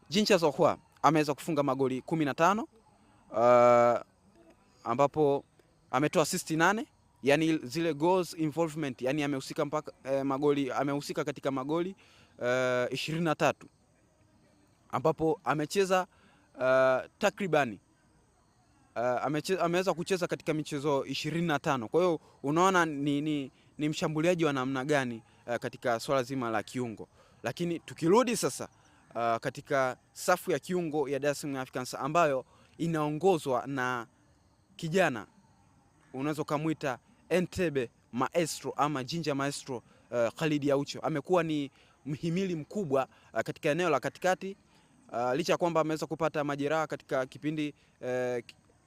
Jincha Zohua ameweza kufunga magoli 15 ambapo ametoa assist 8, yani zile goals involvement, yani amehusika mpaka amehusika katika magoli 23 ambapo amecheza takribani ameweza kucheza katika michezo 25. Kwa hiyo unaona ni mshambuliaji wa namna gani katika swala zima la kiungo. Lakini tukirudi sasa katika safu ya kiungo ya Dar es Salaam Africans ambayo inaongozwa na kijana unaweza kumuita Entebbe Maestro ama Jinja Maestro Khalid Aucho. Amekuwa ni mhimili mkubwa katika eneo la katikati, licha ya kwamba ameweza kupata majeraha katika kipindi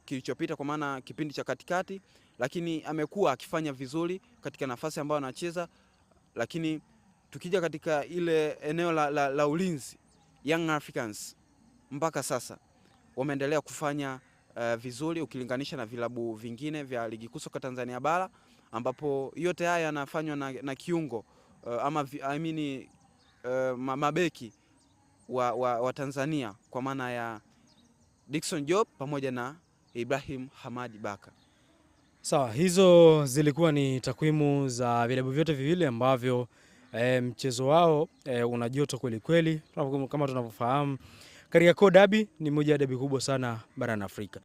kilichopita, kwa maana kipindi cha katikati, lakini amekuwa akifanya vizuri katika nafasi ambayo anacheza. Lakini tukija katika ile eneo la ulinzi, Young Africans mpaka sasa wameendelea kufanya vizuri ukilinganisha na vilabu vingine vya ligi kuu soka Tanzania bara, ambapo yote haya yanafanywa na kiungo mabeki wa Tanzania, kwa maana ya Dickson Job pamoja na Ibrahim Hamadi Baka. Sawa, hizo zilikuwa ni takwimu za vilabu vyote viwili ambavyo mchezo wao una joto kweli kweli. Kama tunavyofahamu, Kariakoo Derby ni moja ya derby kubwa sana barani Afrika.